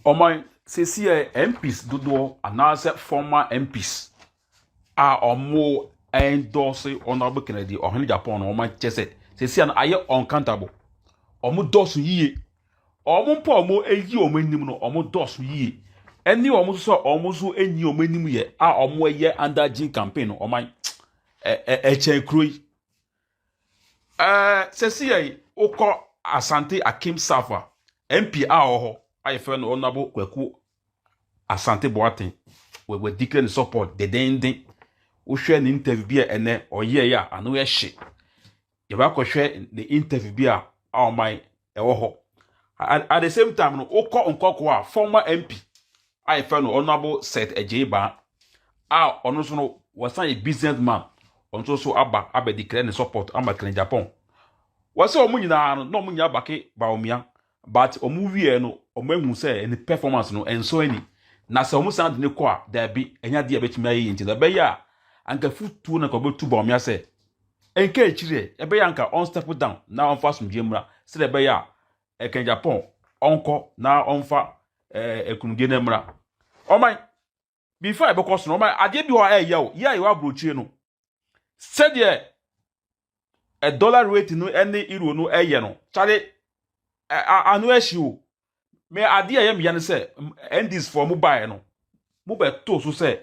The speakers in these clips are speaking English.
Oman sesi MPs dodo anase former MPs a omo endorse honorable Kennedy Ohene Japan no oman chese sesi an aye uncountable omo dosu yiye omo mpo omo eyi omo anim no omo dosu yiye eni omo so omo so enyi omo anim ye a omo ye under Jin campaign no oman echen kroi sesi ukọ Asante Akim Safa MP a oho I feel honorable Kweku Asante Boateng we declare support the dending we share an interview be ene or ya anu ye hye ye ba ko share the interview be a my ewo at the same time no ukọ nkoko a former MP I feel honorable Seth Ejeba a ono so no was a businessman onto so aba declare support ama Ken Agyapong was so nyina no mo nya bake Bawumia but omu wie no omahu say any performance no enso ani na se omu san de ne ko a da bi enya de betimi ayi nti da be ya anka futu na ko betu Bawumia say enka echire e be ya anka on step down na on fa sumdie mura se de be ya Ken Agyapong onko na onfa ekunudie na mura oman before e be ko so no oman ade bi ho ya o ya wa brochie no said ye a dollar rate no any euro no eye no chale anu ehio me ade ya me yan say endis for mobile no mobile to so say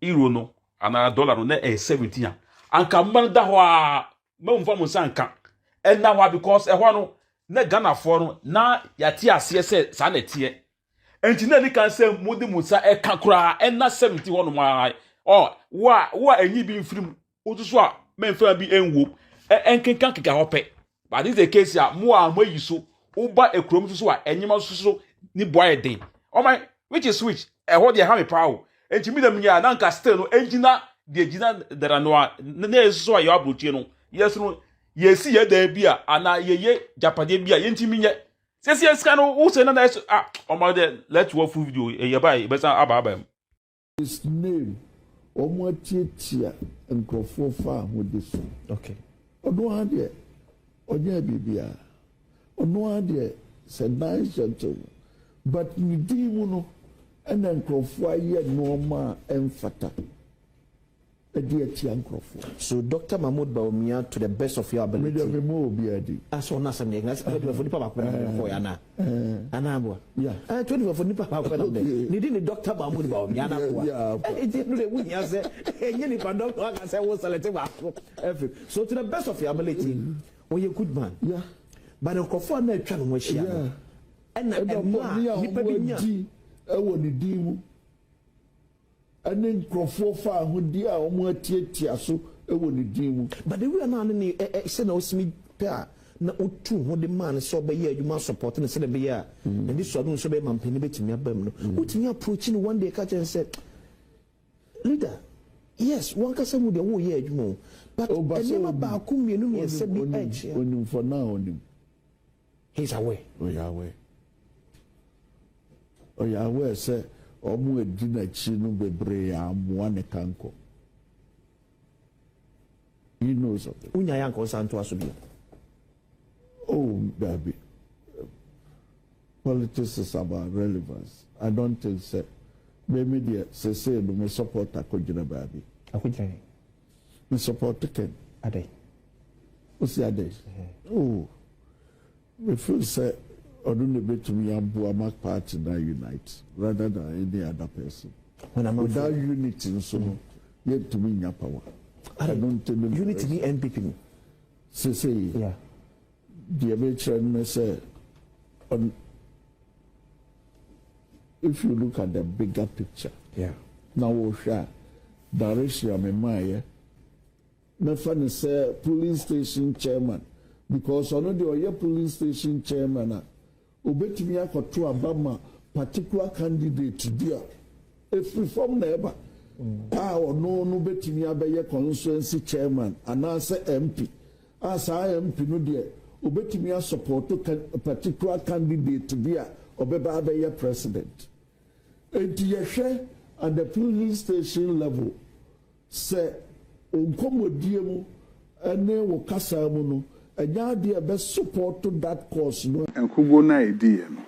euro no ana dollar no na 17 anka man da ho a memfa mo sanka na ho because ho no na Ghana for no na yate ase say sa na tie enti na ni kan say mudi musa eka kura na 70 ho no ma wa enyi bi mfirim otuso a memfa bi enwo enkenkan keka hope but this is the case ya mo a mo yiso uba ekrom so a enyima so ni boy den my which is which ho de ha me pawo enti mi dem nya na nka still no engina de gina dara no a na so a yo abrochie no yes no yesi ye da bi a ana yeye japade bi a yenti mi nye sesi eska no wo se na na my de let's watch full video ye bai be san aba his name omo tietia nkrofo fa hode so okay odo ade onya bibia ono ade se nice gentle but ni dimu no ena nkrofo aye no ma emfata edi atia nkrofo. So Dr. Mahmoud Bawumia, to the best of your ability, me mo obi adi aso na some next for nipa ba ko na na anabo yeah 24 for nipa ba ko na ni di ni Dr. Mahmoud Bawumia na ko e di no le wunya say enye nipa doctor aka say wo select ba so to the best of your ability we a good man yeah but the kofo na atwa no hia no na nipa bi nya e wo ni dimu ane nkrofo fa ahodi a omo atietia so ewo ne dimu but the we na ne say na osimi pe a na otu ho de man so be ye adwuma support ne se de be ya and this so so be man pani betimi abam no otimi approach ni one day catch and say leader yes one ka say mu de wo ye adwuma but enema ba ku mienu mi se bi edge onim for now onim he's away say omo edina chi no bebre amoa ne kanko he knows of it unya yanko santo aso bi oh baby politics is about relevance I don't think so maybe the say no me support akojina baby akojina me support Ken adai o si adai oh me feel say Odun betumi abu amak party na unite rather than any other person. Without unity, so yet to me power. I don't tell them unity be NPP. Say yeah. The veteran say on if you look at the bigger picture, yeah. Now we share direction me my me fan say police station chairman because on the police station chairman obetimi akoto abama particular candidate dia if reform na eba no betimi abeye constituency chairman anase MP asa MP no dia obetimi support a particular candidate dia obeba abeye president enti yehwe at the police station level say onkomodie mu ene wo kasa mu no enya de be support to that cause no enkubo na idea no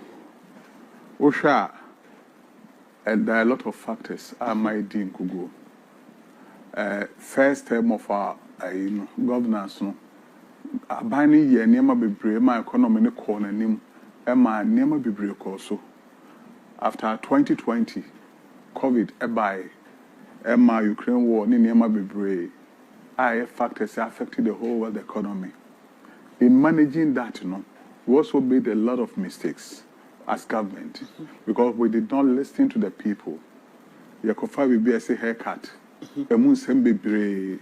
Osha, and there are a lot of factors I might think could go. First term of our governance, no, abani ye niema bebre my economy ne corner nim, ema niema bebre also. After 2020, COVID ebai, ema Ukraine war ni niema bebre, factors affected the whole world economy. In managing that, we also made a lot of mistakes as government because we did not listen to the people. Yakofa will be a haircut. The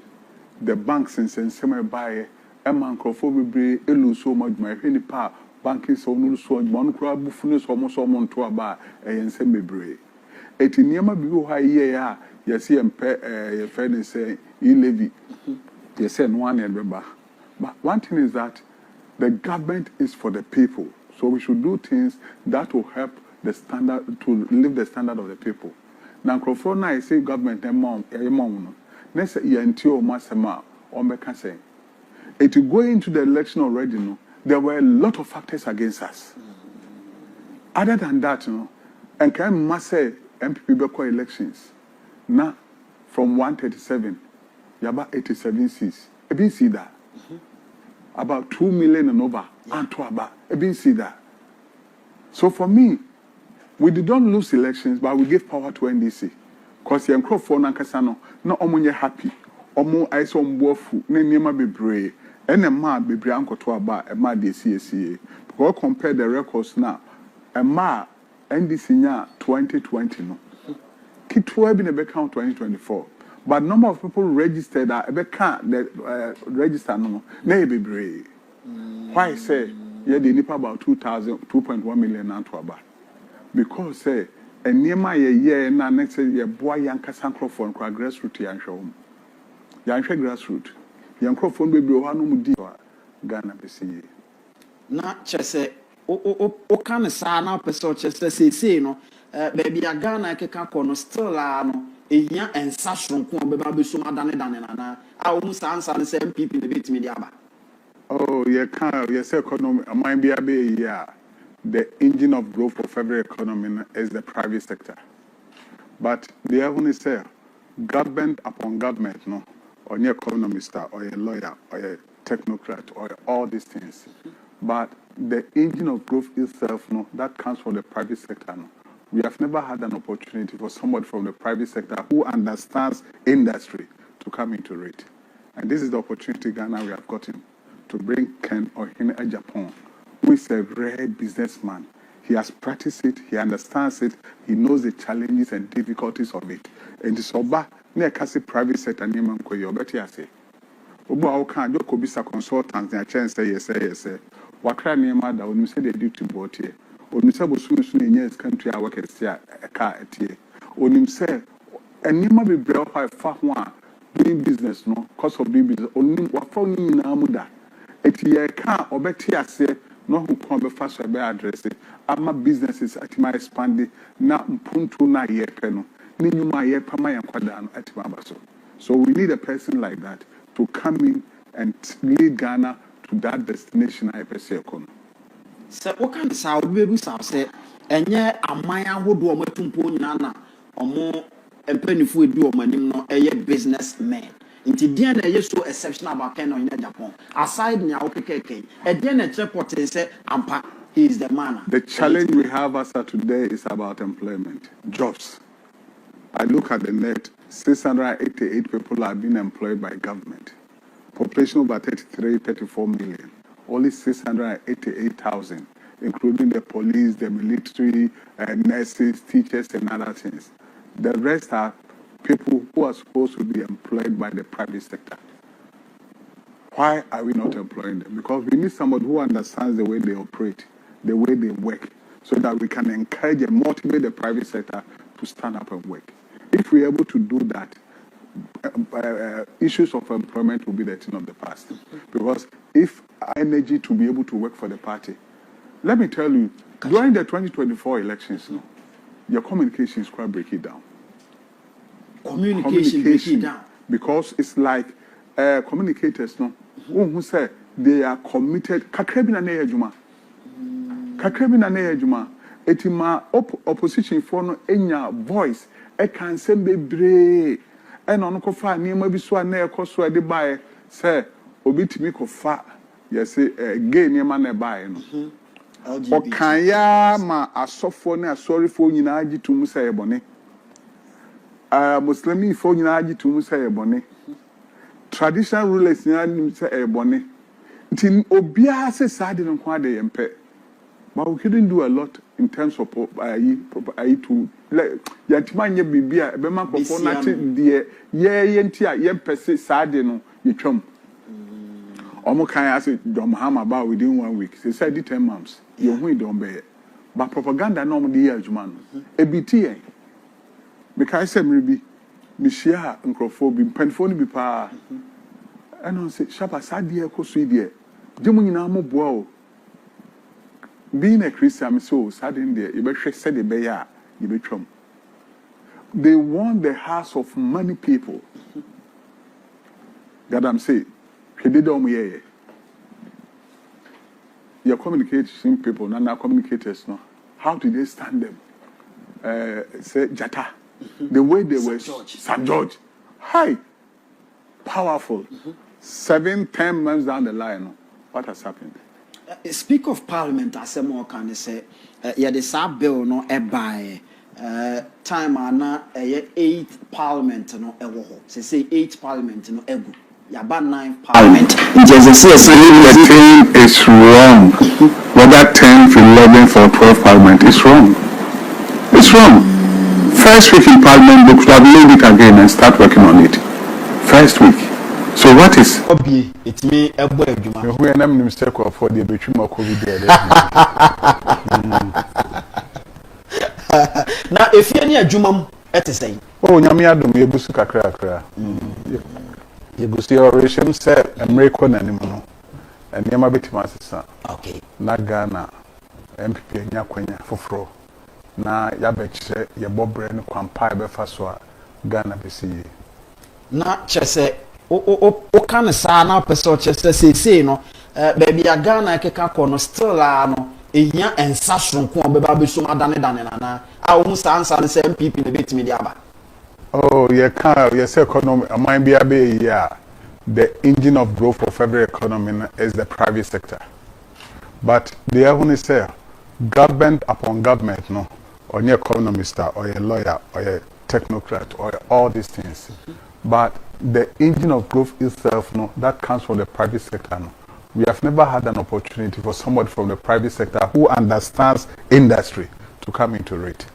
banks and semi buy a man crofobri, elu so much my penny pa, banking so no so one crab buffness almost almost to a bar, and semi bray. It in Yama Bigo high year, yes, and your friend say, you levy, you send one and remember. But one thing is that the government is for the people. So we should do things that will help the standard, to lift the standard of the people. Now, Crawford, I say government, next year until Masama, or Mekase. It to go into the election already, there were a lot of factors against us. Other than that, and can say MPP Beko elections. Now, from 137, you about 87 seats. I didn't see that. About 2 million and over. And to about, I didn't see that. So for me, we did not lose elections, but we gave power to NDC. Because the Crawford and Casano, no omunye happy. Omo I saw mbofu, ne niema bebre, and a ma bebre anko to about a ma de CSA. Because compare the records now, a ma NDC nya 2020 no. Kitwe be the count 2024. But number of people registered are ebe can't register no bebre. Why say yeah the nipa about 2.1 million and to about? Because say a near my year na next year boy young Casancrophone kwa grassroots yan show. Yan grassroots. Yan crofone baby o hanu mudi Ghana besi. Na chese o kan sa na person chese say no baby a Ghana keka kono still no ehia ensa sonko obeba be so madane na a o musa ansa ne say MPP ne betimi dia ba. Oh, you can't. Yes, economy. Might be a bit. Yeah, the engine of growth of every economy is the private sector. But they only say government upon government, no, or an economist, or a lawyer, or a technocrat, or all these things. But the engine of growth itself, no, that comes from the private sector. No, we have never had an opportunity for somebody from the private sector who understands industry to come into it, and this is the opportunity Ghana we have gotten. To bring Ken Agyapong, who is a rare businessman. He has practiced it, he understands it, he knows the challenges and difficulties of it. And the soba, near Cassie private sector, Niman Koyo, but yes, Oba can do Kobisa consultants, and a chance say yes. Wakra Niamada, when you say they do to boat here, when you say Bosun in yes country, I work at a car at here. When you say, and Nima be brought by far one doing business, no, cost of doing business, only what for me in Amuda. Eti ye can obeti ase no who come be fast be address it ama businesses atima expand na mpuntu na ye pe no ni nyuma ye pa ma yankwada no atima baso. So we need a person like that to come in and lead Ghana to that destination I pese kono. Se o kan sa o be bu sa se enye aman ahodo o matumpo nyina na omo empanifu edu o manim no eye businessmen. Inti dia na ye so exceptional about Ken Agyapong. Aside nya okekeke, e dia na report say ampa he is the man. The challenge we have as of today is about employment, jobs. I look at the net, 688 people are being employed by government. Population over 34 million. Only 688,000, including the police, the military, nurses, teachers, and other things. The rest are people who are supposed to be employed by the private sector. Why are we not employing them? Because we need somebody who understands the way they operate, the way they work, so that we can encourage and motivate the private sector to stand up and work. If we're able to do that, issues of employment will be the thing of the past. Because if energy to be able to work for the party, let me tell you, during the 2024 elections, your communication is quite breaking down. Communication down. Because it's like communicators, who say they are committed. Kakrabina ne ejuma. etima opposition for no enya voice e kan se bebre e no no kofa niam bi so na e koso e de bae se obi timi kofa yes gay niam na bae no o kan ya ma asofo na asorifo nyina agitum se e bone Muslimi fo nyina agitum se e bone traditional rulers nyina se e bone nti obia se sade no kwa de yempe. But we couldn't do a lot in terms of to yantimanye bibia be man ko na te de ye ntia ye pese sade no yetwam omo kan ase dom hama ba within 1 week say said 10 months you hu don be but propaganda no mo de ye adwuma no ebiti yen me kai se mribi me share nkrofobi mpanfo no bi pa eno say shaba sade e ko so ide jemu nyina mo boa o. Being a Christian, so suddenly you said the bear, you become. They want the hearts of many people. God, I'm saying, your communication people, not communicators, no. How did they stand them? Say Jata, the way they were, St. George, hi, powerful. 7-10 months down the line, what has happened? Speak of Parliament, as a more can say, yeah, the sub bill no e by time ana 8 Parliament no e wo ho. Say 8 Parliament no egu. Ya ba 9 Parliament. The thing is wrong. Whether 10th, 11th, or 12th Parliament is wrong. It's wrong. First week in Parliament, they could have laid it again and start working on it. First week. So what is? Obi, it's me ebo adwuma. We are not mistake for the between COVID there. Na if you any adwuma ete say. Oh, nyame adom ye busu kakra. Ye busu your regime say America na nim no. Eniema betima sesa. Okay. Na Ghana MPP nya kwanya foforo. Na ya beche ye bobre ne kwampa be fa so a Ghana besi. Na chese o kan sa na person chese say no baby ya Ghana keka ko no still no ehia ensa sonko obeba be so madane na a wo sa ansa se MPP na betimi di aba. Oh, you say economy am be here. The engine of growth of every economy is the private sector. But they only say government upon government, no, or your economist or a lawyer or a technocrat or all these things. But the engine of growth itself, no, that comes from the private sector. No. We have never had an opportunity for somebody from the private sector who understands industry to come into it.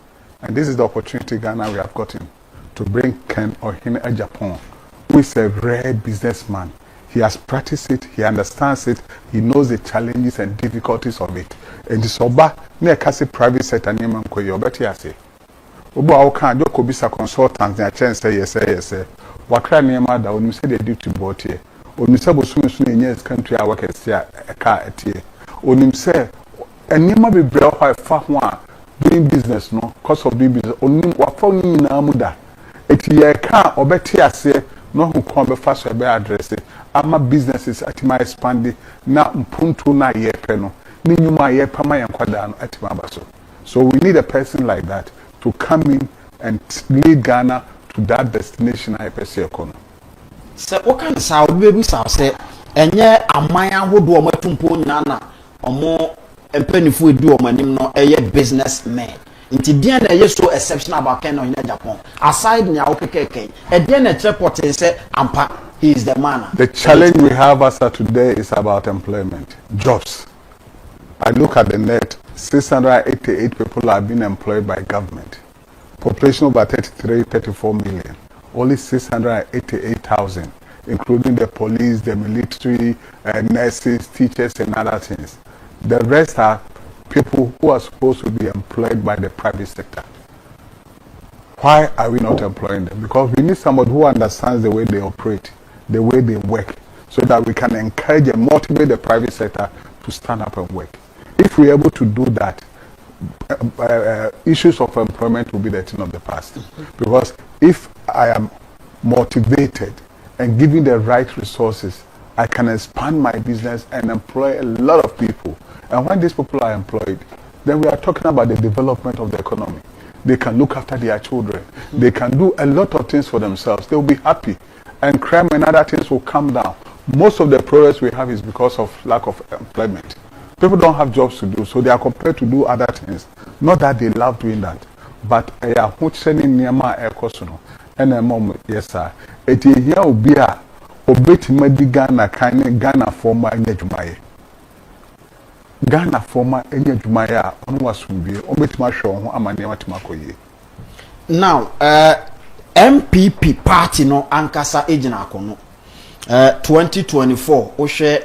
And this is the opportunity Ghana we have gotten to bring Ken Agyapong, who is a rare businessman. He has practiced it, he understands it, he knows the challenges and difficulties of it. And this oba near kasi private sector name and koyo beti ase. Oba okan jo kobisa consultants na chance yes. Wakra name da onu say the duty board here. Onu say bosumu in yes country a work a car etie. Onu say enema be bra ho fa ho a doing business no cost of doing business onu wa fa ni na muda. Eti ye ka obeti ase no who come be fast be address ama businesses atima expand na mpuntu na ye pe no ni nyuma ye pama ye kwada no atima baso. So we need a person like that to come in and lead Ghana to that destination I per se kono. Se o kan sa o be bi sa se enye aman ahodo o matumpo nyana omo empanifu edu o manim no eye businessmen. Inti dia na ye so exceptional about Ken Agyapong. Aside nya okekeke, e dia na report say ampa he is the man. The challenge we have as of today is about employment, jobs. I look at the net, 688 people are being employed by government. Population over 34 million. Only 688,000, including the police, the military, nurses, teachers, and other things. The rest are people who are supposed to be employed by the private sector. Why are we not employing them? Because we need somebody who understands the way they operate, the way they work, so that we can encourage and motivate the private sector to stand up and work. If we're able to do that, issues of employment will be the thing of the past. Because if I am motivated and given the right resources, I can expand my business and employ a lot of people. And when these people are employed, then we are talking about the development of the economy. They can look after their children. They can do a lot of things for themselves. They will be happy. And crime and other things will come down. Most of the progress we have is because of lack of employment. People don't have jobs to do, so they are compelled to do other things. Not that they love doing that. But I am sending Niama Ekosuno. And a mom, yes, sir. It is here will be a obeti medi Ghana kind Ghana former Enyajumaye. Ghana former Enyajumaya on was be obeti masho amaniama timakoye. Now, MPP party no ankasa ejina akono. 2024 o hwe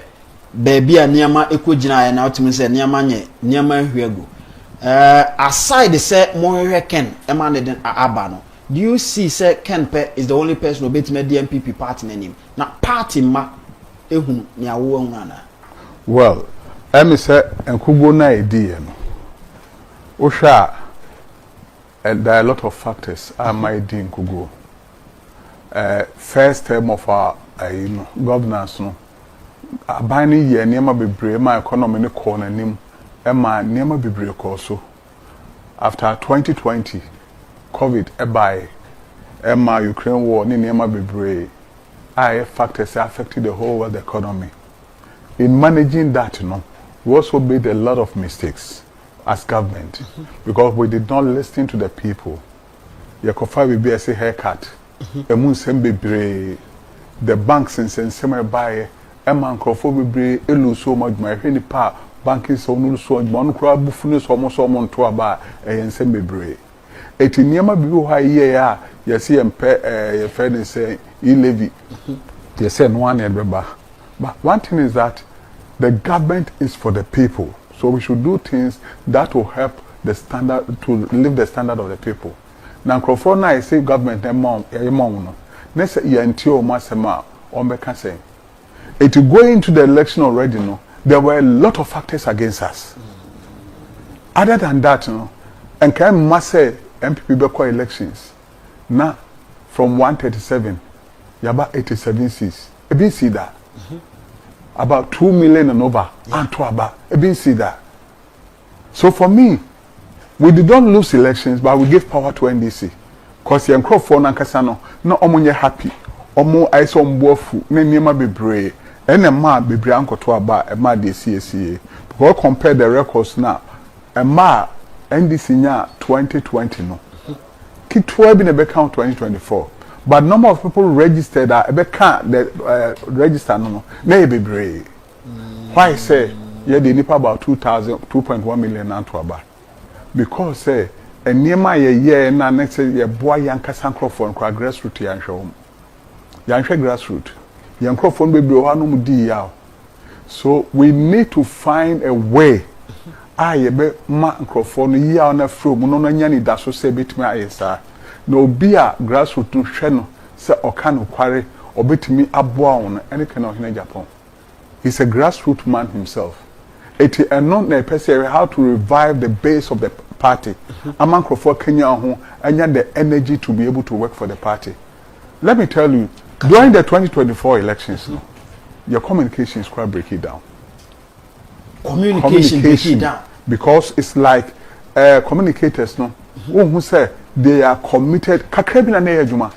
baby a niama ekogina ya na otimi se niama nye niama hwego. Aside say mo Ken emaneden aba no. Do you see say Ken Pe is the only person who beat me the MPP party name? Na party ma ehun ni awo ana. Well, I say enkugo na idea no. Osha and there are a lot of factors I might do enkugo. First term of our governance no. Abani ye niema bebre ma economy ne ko na nim e ma niema bebre ko so. After 2020 COVID by Emma Ukraine war ni niema bebre factors affected the whole world economy. In managing that, we also made a lot of mistakes as government because we did not listen to the people. Yakofa will be a haircut. Emun bebre the banks in summer buy Emma Crawford bebre elu so much my any pa banking so no so one crowd buffalo so almost someone to about a bebre. Eti niema bibi ha ye ya yesi empe your friend say e levy they say no one ever. But one thing is that the government is for the people, so we should do things that will help the standard to live the standard of the people. Now Crawford na I say government no next year until masema ombeka say it go into the election already there were a lot of factors against us. Other than that and can masse MPP beko elections now from 137 yaba 87 seats e bin see that about 2 million and over and to about e bin see that. So for me we did not lose elections but we gave power to NDC cause yen crofo na nkasa no omonye happy omo aiso mboafu na niema bebre ene ma bebre ankoto aba e ma de CCA because compare the records now e ma NDC nya 2020 no. Kitwa bi na be count 2024. But number of people registered that be count the register no na e bebre. Why say ye dey nipa about 2.1 million and to about. Because say enema ye na next ye boy yankasa microphone kwa grassroots yanhwe yanhwe grassroots microphone bebre ho no mu di ya. So we need to find a way ayebe ma microphone ya na from no nya ni da so say betimi ayesa na obi a grassroots hwe no say oka no kware obetimi aboa won any kind of Ken Agyapong. He's a grassroots man himself. It is not a person how to revive the base of the party. Among Crawford Kenya and the energy to be able to work for the party. Let me tell you, during the 2024 elections, your communication is quite breaking down. Communication breaking down. Because it's like communicators, who say they are committed. Kakrebi na neye juma.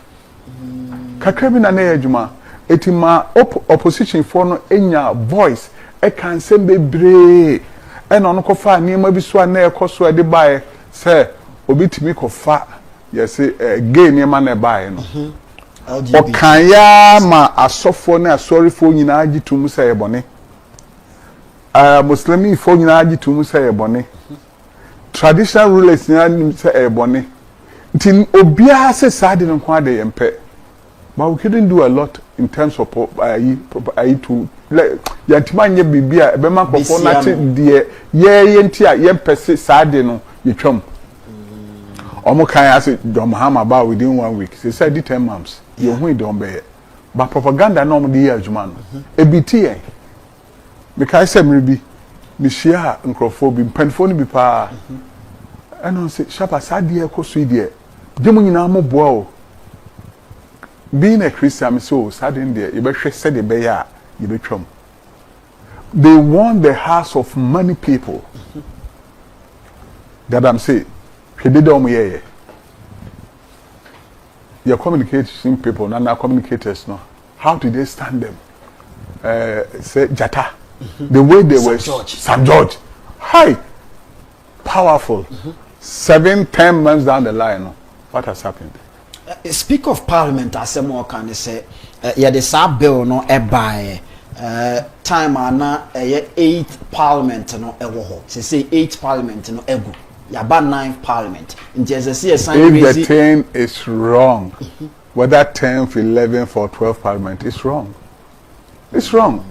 Kakrebi na neye juma. Etima opposition for no enya voice. E can say bebre. E no kofa niema bi so na ekoso de bae say obi timi kofa yes gay niema na bae no. O kan ya ma asofo na asorifo nyina agitum say e bone. Muslimi fo nyina agitum say e bone. Traditional rulers nyina say e bone. Nti obia say sade no kwa de yempe. But we couldn't do a lot in terms of to yantimanye bibia ebe man kofo na che de ye ntia ye pese sade no yetwam omo kan ase John Mahama about within 1 week they said 10 months you hu don be but propaganda no mo de adwuma no ebiti en me kai se mribi me share nkrofo bi mpanfo no bi pa eno se shapa sade e koso de demu nyina mo boa o. Being a Christian, so suddenly you said the bear, you become. They want the hearts of many people. Galamsey, he did your communication people, now communicators, no. How did they stand them? Say Jata, the way they were St. George, hi, powerful. 7-10 months down the line, no. What has happened? Speak of Parliament, as more can say, yeah, the sub bill no by time ana 8th Parliament no ewo. Say 8th Parliament no ego. Yaba 9th Parliament. If the 10 is wrong, whether 10th, 11th, or 12th Parliament is wrong. It's wrong.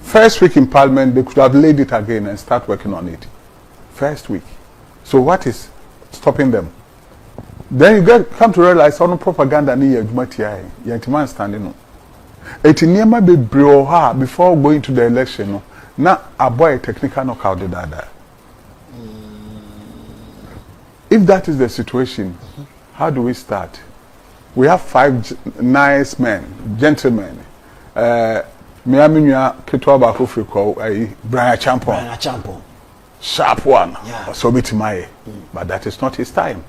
First week in Parliament, they could have laid it again and start working on it. First week. So what is stopping them? Then you come to realize on propaganda ni yedumati yantiman standing no. Eti niema be breoha before going to the election no. Na aboy technical knockout the dada. If that is the situation, how do we start? We have 5 nice men, gentlemen. Miaminya Ketwa Bakufriko, Brian Champon. Sharp one. Yeah. So but that is not his time.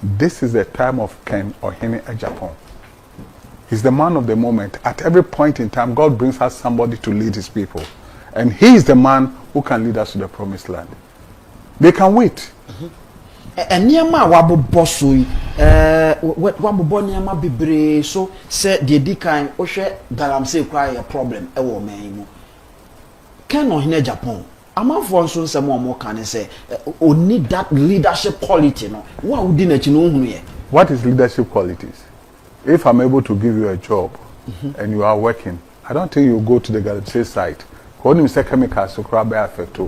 This is the time of Ken Agyapong. He's the man of the moment. At every point in time, God brings us somebody to lead his people. And he is the man who can lead us to the promised land. They can wait. And niama wabo bossui wabo bo niama bebre so say the dikan ohwe galamsey cry a problem e wo man mu Ken Agyapong amanfo nso nsem o mo kan say o need that leadership quality no wa udi na chi no hunu ye. What is leadership qualities? If I'm able to give you a job and you are working, I don't think you go to the galamsey site. When you say chemicals to crab affect.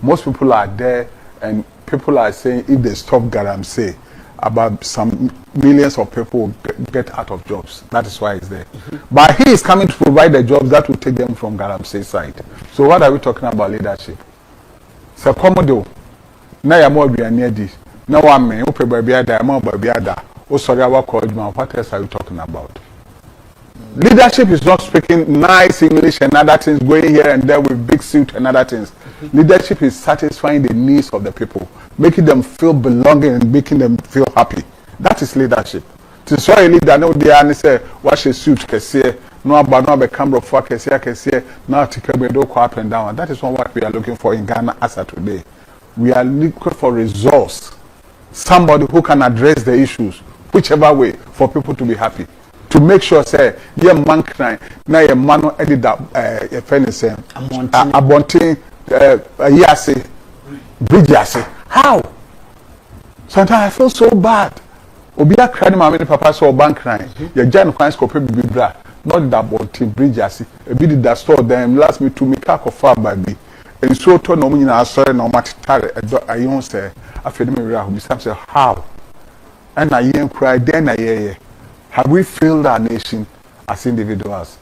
Most people are there and people are saying if they stop galamsey, about some millions of people will get out of jobs. That is why it's there. But he is coming to provide the jobs that will take them from galamsey side. So what are we talking about leadership? So komodo na ya mo aduane adi na wa me wo pe babia da ma babia da wo sori awa call man. What else are you talking about? Leadership is not speaking nice English and other things, going here and there with big suit and other things. Leadership is satisfying the needs of the people, making them feel belonging and making them feel happy. That is leadership. To so a leader no dey and say wash a suit kese no about no be camera for kese now to come do go up and down. That is not what we are looking for in Ghana as of today. We are looking for resource, somebody who can address the issues whichever way for people to be happy. To make sure say ye man cry na ye man no edit that ye friend say abontin yase bridge yase. How? Sometimes I feel so bad. Obi a cry ni mama ni papa so bank cry. Ye jan kwan scope bibi bra. Not that abontin bridge yase. E bi did that store them last me to me car far by bi. And so to no nyina asore na matare ayon say afedi me wira ho bi say how? And I yen cry then I have we failed our nation as individuals?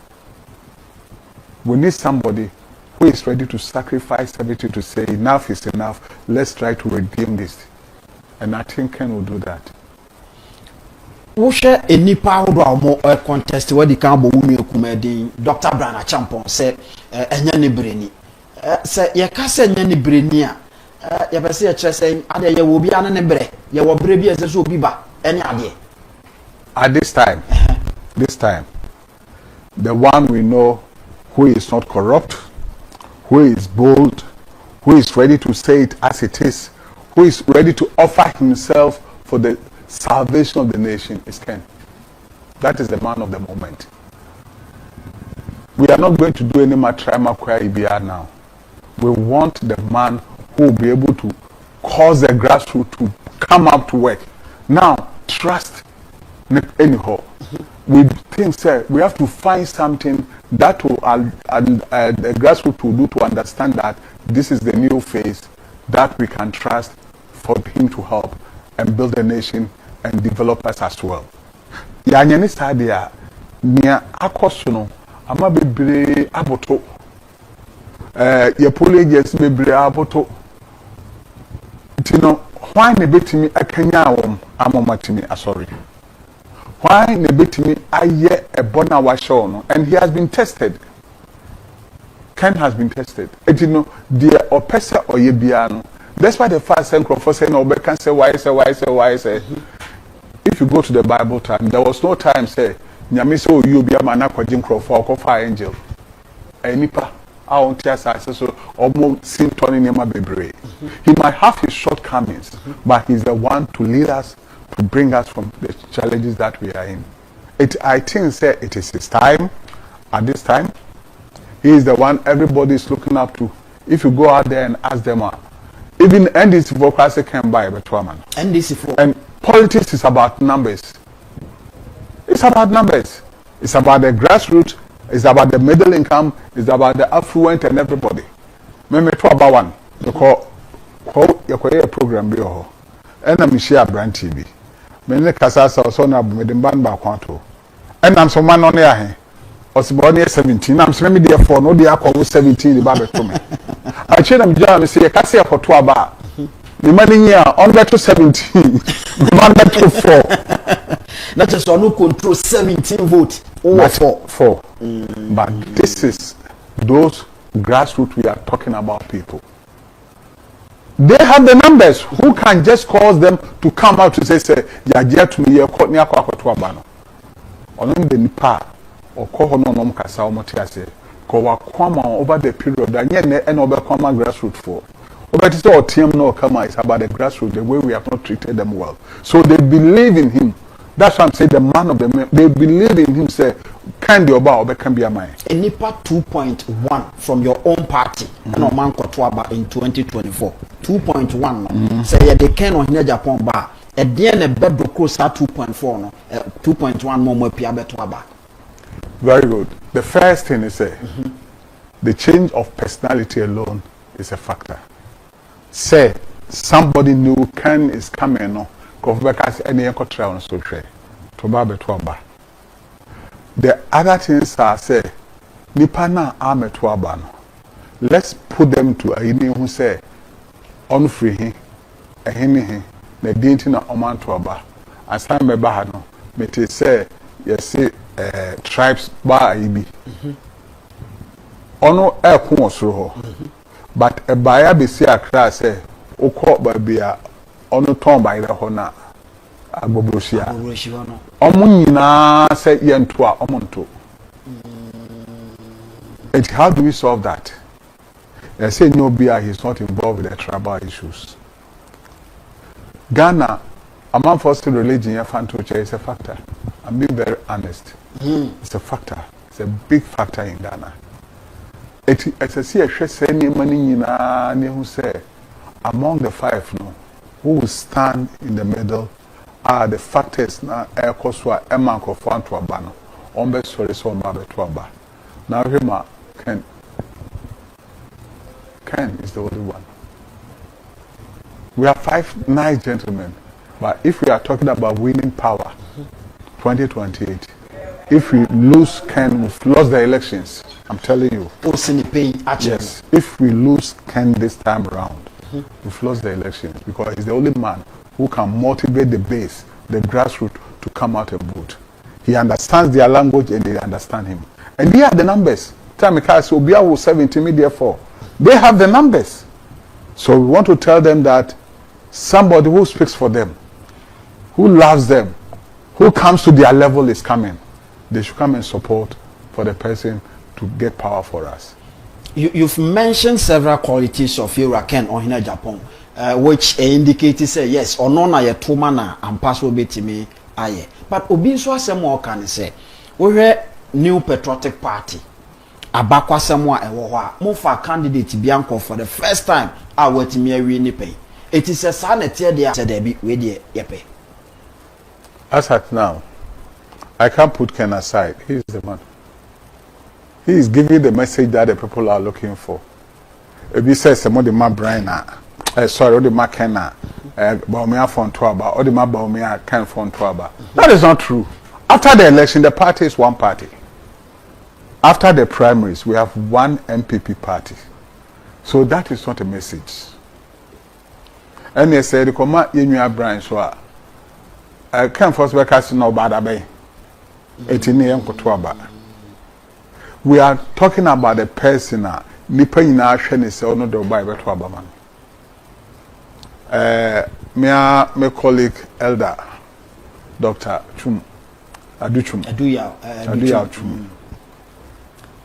We need somebody who is ready to sacrifice everything to say enough is enough. Let's try to redeem this. And I think Ken will do that. Wo share any power mo contest where the can Bawumia kumedin Dr. Brian Champon say enya ne breni. Say ye ka say enya ne breni a ye be say kire say ade ye wo bia ne bre. Ye wo bre bia say so obi ba ene ade. At this time, the one we know who is not corrupt, who is bold, who is ready to say it as it is, who is ready to offer himself for the salvation of the nation is Ken. That is the man of the moment. We are not going to do any matrama kwa IBR now. We want the man who will be able to cause the grassroots to come up to work. Now, trust anyhow. We think, sir, we have to find something that will the grassroots will do to understand that this is the new phase that we can trust for him to help and build a nation and develop us as well. Yanyani sadia nia akosono ama bebre aboto ye police bebre aboto tino why ne betimi akanya awom amomatimi asori. Why nebetimi aye ebona wa show no, and he has been tested. Ken has been tested. And you know, the opesa oye bia no, Despite the fact saying Crawford saying, "No, can say why say." If you go to the Bible time, there was no time say, "Nyame say you be a man akwadin Crawford or fire angel." Enipa, I won't tell so almost seen turning him a baby. He might have his shortcomings, but he's the one to lead us, to bring us from the challenges that we are in. I think say it is his time. At this time, he is the one everybody is looking up to. If you go out there and ask them, even NDC vocals can buy a better man. NDC for And politics is about numbers. It's about numbers. It's about the grassroots. It's about the middle income. It's about the affluent and everybody. Me talk about one. You call a program be ho. And I'm share brand TV. Me ne kasa so na bu me dem ban ba kwanto. And I'm some man on here. Osiboni 17. I'm saying me there for no dey akọ 17 the ba beto me. I change am jam me say you kasa for to aba. The money here under to 17. The man to 4. That is no control 17 vote over 4. But this is those grassroots we are talking about people. They have the numbers who can just cause them to come out to say ya to me ya ko ni akwa aba no. Onom de nipa or call no kasa omotiase ko wa kwama over the period that nye and over kwama grassroots for. But it's all team no come it's about the grassroots, the way we have not treated them well. So they believe in him. That's why I'm saying the man of the man. They believe in him. Say, can the Oba can be a man. Nipa 2.1 from your own party. No man Kotwaba in 2024. 2.1. Say they can on Agyapong ba. At the end a bedrock close 2.4 no. 2.1 more pia betwaba. Very good. The first thing is the change of personality alone is a factor. Say somebody knew Ken is coming no. Because any try on so trade to Babetwaba. The other things are say Nipana Ametwabano. Let's put them to a who say on free a hini the dintina oman to aba. As time me bahano, me say yes tribes ba ibi. Ono air kumo but a buyer be see a class say o call by ono ton by the hona agbobosia omo nyina say yento a omonto. And how do we solve that? They say no beer he's not involved with the tribal issues. Ghana, among first religion is a factor. I'm being very honest. It's a factor. It's a big factor in Ghana. It's a say money who say among the five no who will stand in the middle are the factors na air koswa eman ko fanto abano on be sorry so ma be to aba. Now him Ken is the only one. We have 5 nice gentlemen, but if we are talking about winning power 2028, if we lose Ken, we've lost the elections. I'm telling you. Yes. If we lose Ken this time around, we've lost the elections because he's the only man who can motivate the base, the grassroots, to come out and vote. He understands their language and they understand him. And they have the numbers. Tamika will be 70 media for. They have the numbers. So we want to tell them that somebody who speaks for them, who loves them, who comes to their level is coming. They should come and support for the person to get power for us. You've mentioned several qualities of your Ken or Agyapong, which indicates say yes or no na ye two mana and pass will be to me aye. But obi so asem o kan say we new patriotic party abakwa semwa ewo ho a mo fa candidate bianco for the first time a watimi awi ni pay. It is a sanity there said be we dey yepe. As at now, I can't put Ken aside. He is the man. He is giving the message that the people are looking for. If he says somebody ma Brian, sorry, the ma Kenna, Bawumia phone to about, or the ma Bawumia Ken phone to about. That is not true. After the election, the party is one party. After the primaries, we have one MPP party. So that is not a message. And they say the command Yenya Brian so Ken first workers no bad abe. Etini Kotuaba. We are talking about the person nipa nyina hwe ne se ono de oba beto abaman. My colleague elder Dr. Chum Aduchum Aduya Chum.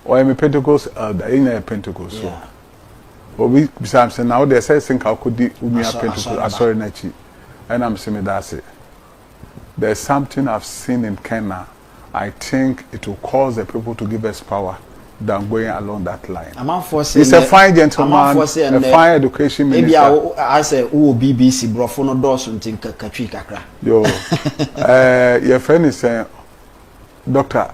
Or I'm a Pentecost elder, in a Pentecost. So, but we besides now they say think I could do Bawumia Pentecost. Sorry, Nachi, and I'm saying that's it. There's something I've seen in Kenya. I think it will cause the people to give us power than going along that line. He's a fine gentleman, a fine education minister. Maybe I say, oh, BBC, bro, for no doors something kakri kakra. Yo, your friend is saying, Doctor,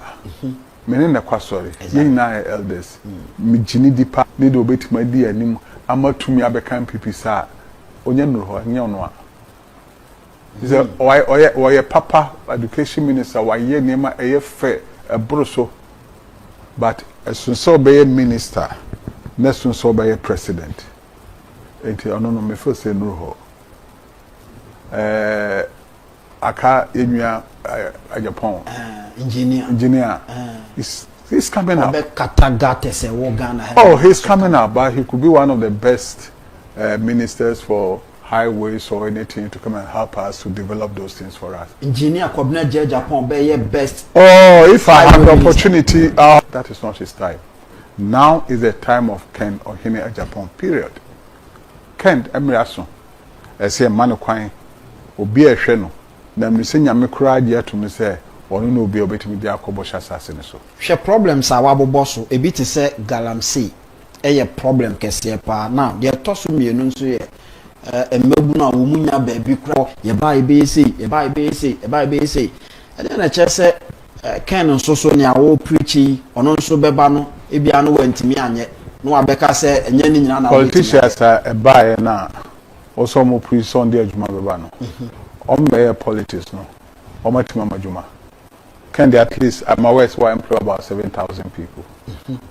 many na kwa sorry. Ye na elders. Mi jini dipa need to obey my dear nim. Ama to me abekan pipi sa. Onye nuro nye onwa. He said, why papa education minister? Why ye nema eye fair a broso, but as soon so be a minister, next soon so be a president. Enti ono no me first say nuro. Aka Enua Agyapong. Engineer. He's coming up. Oh, he's coming up, but he could be one of the best ministers for highways or anything to come and help us to develop those things for us. Engineer Kobna Japan be best. Oh, if I have the opportunity, that is not his time. Now is the time of Ken Agyapong, period. Ken Emiraso, I say man kwan obi ehwe no na me se nyame kura dia to me say onu no obi obetimi dia akobosha sase ne so. Hwe problems a wabobọ so ebi te se galamsey eye problem kese pa now dey toso mienu nso ye emmabu na wo munya ba bi kura ye ba ebe sei and na che se Ken nso so ne awo preachi ono nso beba no ebia no wantimi anye no abeka se enye ni nyina na politicians a buy na also mo preach Sunday adwuma beba no be politics no omatima majuma can they at least at my west why employ about 7,000 people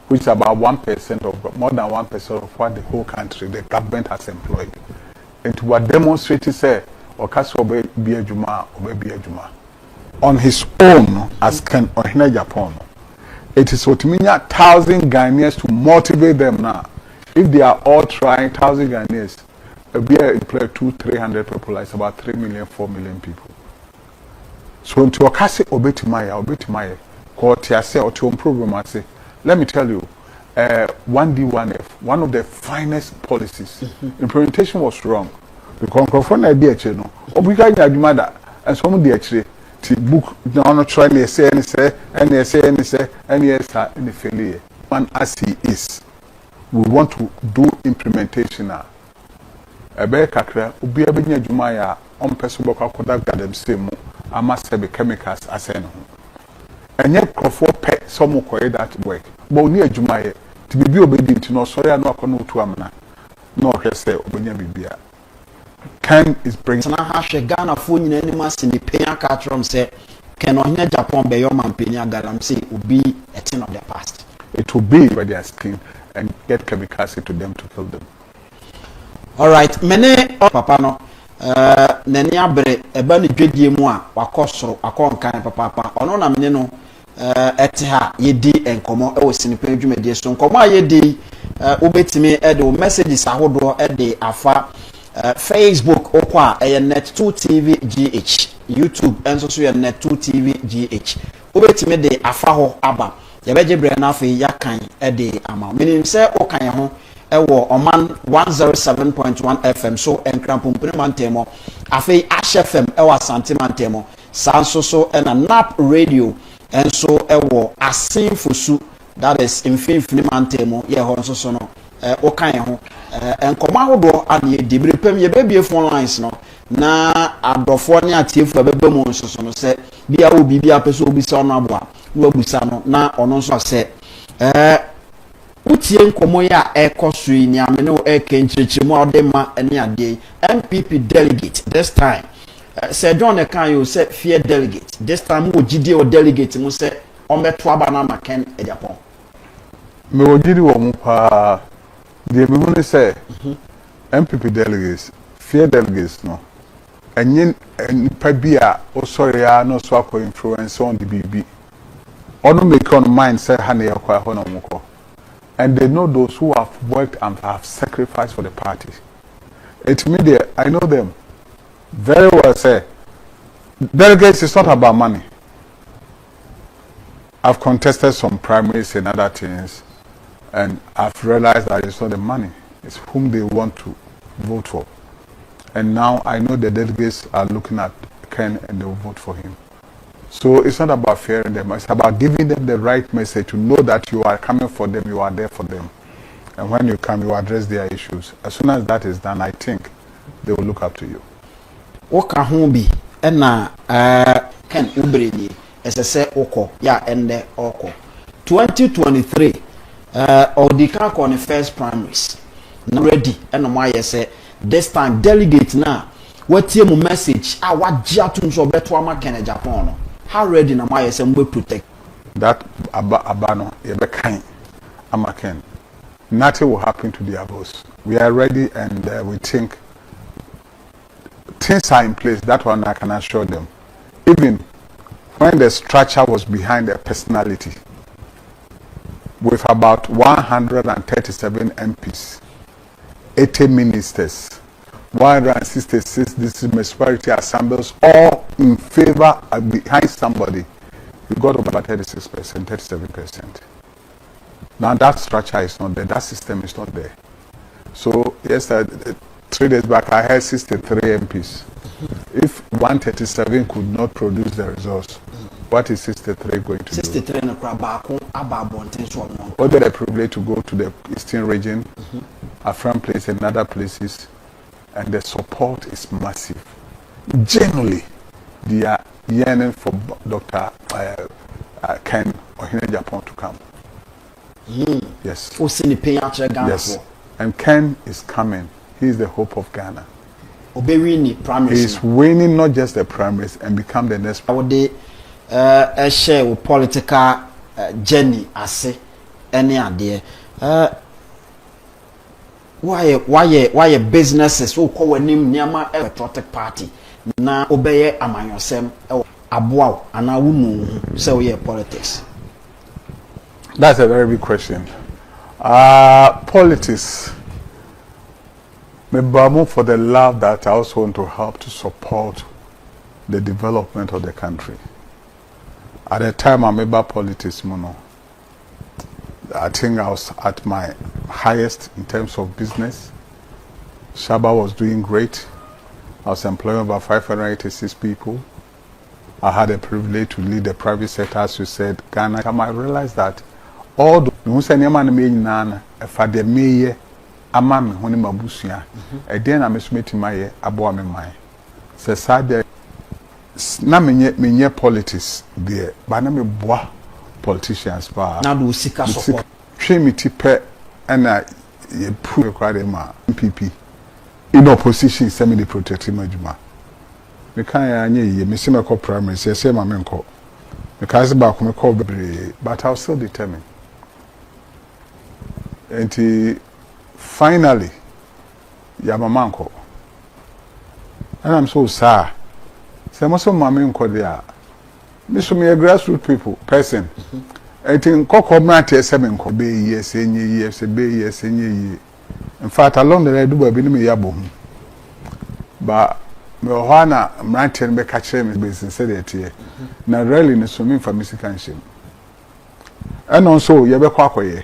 which is about 1% of more than 1% of what the whole country the government has employed and to what demonstrate say okaso be adwuma on his own as Ken Agyapong. It is what mean 1,000 Ghanaians to motivate them now. If they are all trying 1,000 Ghanaians, we employ 200-300 people, it's about 3 million, 4 million people. So to Okase obetimaya, Kotiase or to improve I say, let me tell you, 1D1F, one of the finest policies. Implementation was wrong. The concrete idea, no, obiga nyadumada, and some of the actually book no try to say any failure. Man as he is, we want to do implementation now. Ebe kakra obi abenya adwuma ya on person boko akoda gadam same ama sebe chemicals asen ho. Enye crofo pe some koye that work. But oni adwuma ye ti bibi obedi nti no so ya no akono otu amna. No hwese obenya bibia. Ken is bringing na hahwe Ghana fo nyina ni mase ni penya ka trom se Ken Agyapong be your man penya galamsey obi a thing of the past. It will be where they are skin and get chemicals into them to kill them. All right, mene papa no nani abre eba ni dwedie mu a wakosoro akonkan papa ono na mene no ete ha yedi enkomo e wosinipa adwumadie so nkomo a yedi obetimi e de messages ahodo e de afa Facebook okwa e Net2 TV GH, YouTube enso so Net2 TV GH obetimi de afa ho aba yabeje bre na afa yakan e de ama menim se okan ho ewo oman 107.1 FM so enkrampum mantemo afei Ash FM ewo Asante mantemo sanso so na Nap Radio enso ewo Asinfosu that is infinifini mantemo ye ho nso so no okan ho enkoma hodo ane dibire pem ye bebie phone lines no na adofo ne atiefu abeba mu nso so no se bia obi bia peso obi se ono aboa no abusa no na ono nso se utie nkomo ya ekosui ni amene o ekenchirichimu odema ene ade MPP delegate this time say John Ekan you say fear delegate this time wo gide o delegate mu say o meto aba na ma Ken Agyapong me wo gide wo mu pa de me mu say MPP delegates fear delegates no enye nipa bia o sorry ya no so akọ influence on the BB ono make on mind say ha na yakwa ho no muko. And they know those who have worked and have sacrificed for the party. It's media. I know them very well. Say, delegates is not about money. I've contested some primaries and other things, and I've realized that it's not the money; it's whom they want to vote for. And now I know the delegates are looking at Ken and they will vote for him. So it's not about fearing them; it's about giving them the right message to know that you are coming for them, you are there for them. And when you come, you address their issues. As soon as that is done, I think they will look up to you. Woka ho bi na Ken Ubredi SSE oko ya ende oko 2023 Odika ko on first primaries na ready and my say this time delegate na watie mu message a wagye atum so beto ama Ken Agyapong no how ready na my say mbe protect that abano yebe kan ama Ken. Nothing will happen to their boss. We are ready, and we think things are in place. That one I can assure them. Even when the structure was behind their personality, with about 137 MPs, 80 ministers, 166 municipality assemblies, all in favor behind somebody, we got about 36%, 37%. Now that structure is not there, that system is not there. So yes, 3 days back I had 63 MPs. If 137 could not produce the results, what is 63 going to 63 do? na kra baako ababonten so no. Other the privilege to go to the eastern region, Afram place and other places, and the support is massive. Generally, they are yearning for Dr. Ken Agyapong to come. Yes. Yes. And Ken is coming. He is the hope of Ghana. He is winning not just the primaries and become the next. Would they share with political journey ase any idea? Why businesses who call him Niama Patriotic Party na obeye amanyosem aboa ana wunu say we politics. That's a very big question. Politics. Maybe for the love that I also want to help to support the development of the country. At the time I made politics, I think I was at my highest in terms of business. Shaba was doing great. I was employing about 586 people. I had a privilege to lead the private sector, as you said, Ghana. I realized that all the ama me honi mabusua e den na mesumeti maye abo me mai se sade na menye politics there ba na me boa politicians ba na do sika support twemiti pe na ye pu kwade ma MPP in opposition semi the protect majuma me kan ya anye ye me se me call primary se ma me nko me kan se ba ko me call bebre but I was still determined. And finally, Yamamanko. And I'm so sad. Some mammy uncle there. This me a grassroots person. I think Coco Mati seven could be yes, any years, a bay, yes, any year. In fact, along the way, do a bit me yabum. But Mohana Martin be catching me business said here. Now, really, no swimming for Missy Kanshim. And also, Yabe Quakoye.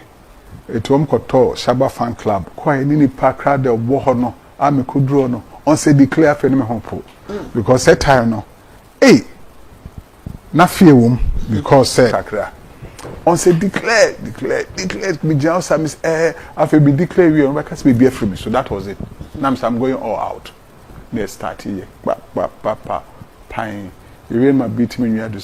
Etuom koto Shaba fan club kwa ni pa crowd the wo no ame kodro no on say declare fe me hopo because that time no na fear wom because say kakra on say declare me just some afi be declare we on because be free me so that was it now I'm going all out let's start here pa pine you will my beat me you do